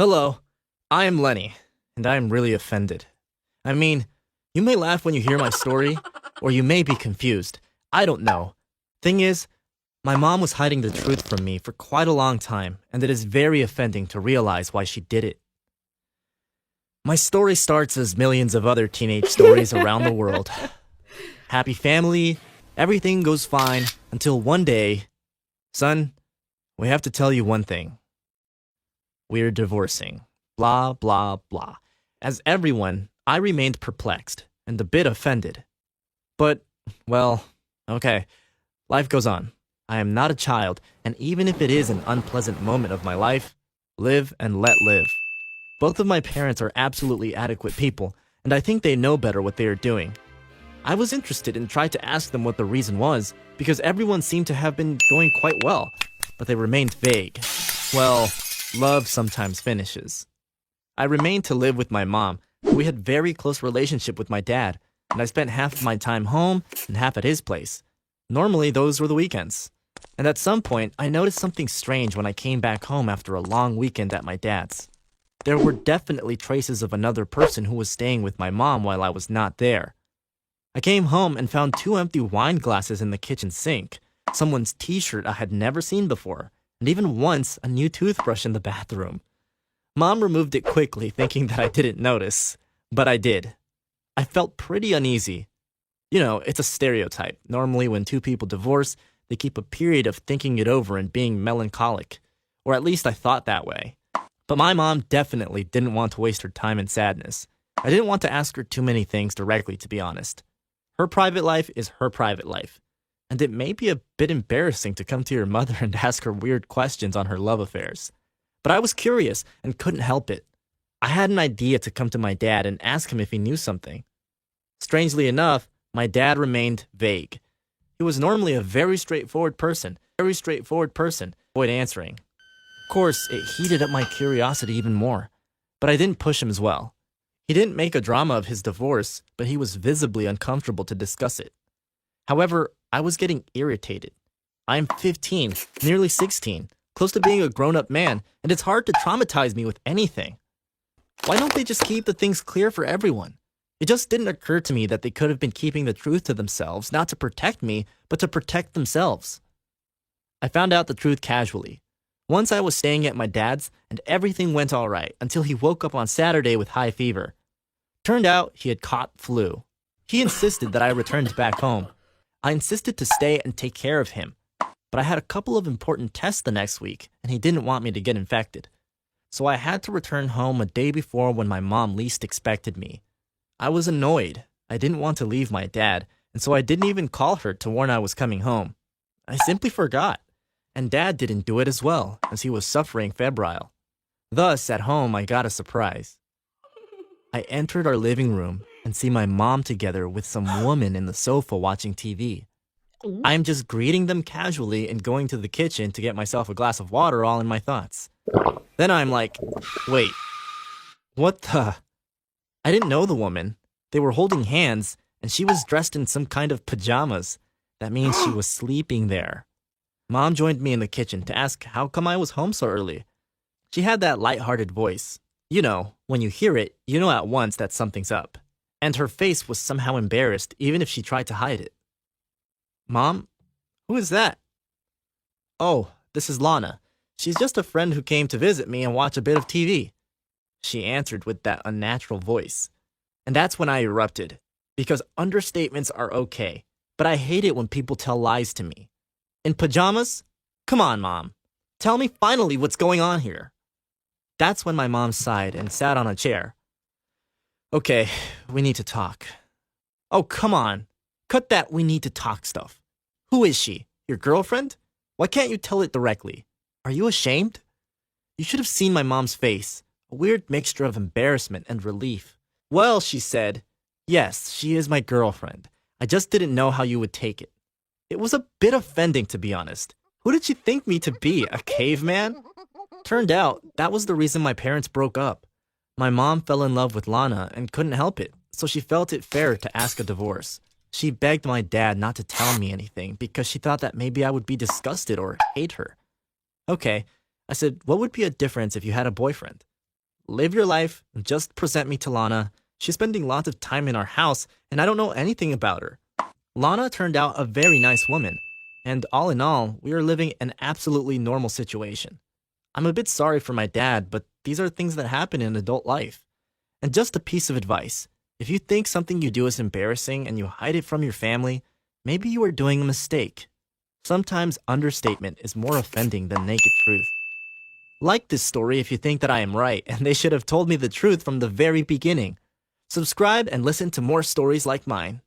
Hello, I am Lenny, and I am really offended. I mean, you may laugh when you hear my story, or you may be confused. I don't know. Thing is, my mom was hiding the truth from me for quite a long time, and it is very offending to realize why she did it. My story starts as millions of other teenage stories around the world. Happy family, everything goes fine, until one day, son, we have to tell you one thing. We're divorcing. Blah, blah, blah. As everyone, I remained perplexed and a bit offended. But, well, okay. Life goes on. I am not a child, and even if it is an unpleasant moment of my life, live and let live. Both of my parents are absolutely adequate people, and I think they know better what they are doing. I was interested and tried to ask them what the reason was, because everyone seemed to have been going quite well, but they remained vague. Well, love sometimes finishes. I remained to live with my mom. We had very close relationship with my dad, and I spent half of my time home and half at his place. Normally, those were the weekends. And at some point, I noticed something strange when I came back home after a long weekend at my dad's. There were definitely traces of another person who was staying with my mom while I was not there. I came home and found 2 empty wine glasses in the kitchen sink, someone's t-shirt I had never seen before, and even once a new toothbrush in the bathroom. Mom removed it quickly, thinking that I didn't notice, but I did. I felt pretty uneasy. You know, it's a stereotype. Normally when 2 people divorce, they keep a period of thinking it over and being melancholic. Or at least I thought that way. But my mom definitely didn't want to waste her time in sadness. I didn't want to ask her too many things directly, to be honest. Her private life is her private life. And it may be a bit embarrassing to come to your mother and ask her weird questions on her love affairs. But I was curious and couldn't help it. I had an idea to come to my dad and ask him if he knew something. Strangely enough, my dad remained vague. He was normally a very straightforward person, avoid answering. Of course, it heated up my curiosity even more, but I didn't push him as well. He didn't make a drama of his divorce, but he was visibly uncomfortable to discuss it. However, I was getting irritated. I am 15, nearly 16, close to being a grown-up man, and it's hard to traumatize me with anything. Why don't they just keep the things clear for everyone? It just didn't occur to me that they could have been keeping the truth to themselves, not to protect me, but to protect themselves. I found out the truth casually. Once I was staying at my dad's, and everything went all right until he woke up on Saturday with high fever. Turned out he had caught flu. He insisted that I returned back home. I insisted to stay and take care of him, but I had a couple of important tests the next week, and he didn't want me to get infected. So I had to return home a day before when my mom least expected me. I was annoyed. I didn't want to leave my dad, and so I didn't even call her to warn I was coming home. I simply forgot. And Dad didn't do it as well, as he was suffering febrile. Thus, at home, I got a surprise. I entered our living room and see my mom together with some woman in the sofa watching TV. I am just greeting them casually and going to the kitchen to get myself a glass of water, all in my thoughts. Then I'm like, wait, what the? I didn't know the woman. They were holding hands, and she was dressed in some kind of pajamas. That means she was sleeping there. Mom joined me in the kitchen to ask how come I was home so early. She had that light-hearted voice. You know, when you hear it, you know at once that something's up. And her face was somehow embarrassed, even if she tried to hide it. Mom, who is that? Oh, this is Lana. She's just a friend who came to visit me and watch a bit of TV. She answered with that unnatural voice. And that's when I erupted. Because understatements are okay, but I hate it when people tell lies to me. In pajamas? Come on, Mom. Tell me finally what's going on here. That's when my mom sighed and sat on a chair. Okay, we need to talk. Oh, come on. Cut that we need to talk stuff. Who is she? Your girlfriend? Why can't you tell it directly? Are you ashamed? You should have seen my mom's face. A weird mixture of embarrassment and relief. Well, she said, yes, she is my girlfriend. I just didn't know how you would take it. It was a bit offending, to be honest. Who did she think me to be, a caveman? Turned out, that was the reason my parents broke up. My mom fell in love with Lana and couldn't help it, so she felt it fair to ask a divorce. She begged my dad not to tell me anything because she thought that maybe I would be disgusted or hate her. Okay, I said, what would be a difference if you had a boyfriend? live your life, and just present me to Lana. She's spending lots of time in our house, and I don't know anything about her. Lana turned out a very nice woman, and all in all, we are living an absolutely normal situation. I'm a bit sorry for my dad, but these are things that happen in adult life. And just a piece of advice. If you think something you do is embarrassing and you hide it from your family, maybe you are doing a mistake. Sometimes understatement is more offending than naked truth. Like this story if you think that I am right and they should have told me the truth from the very beginning. Subscribe and listen to more stories like mine.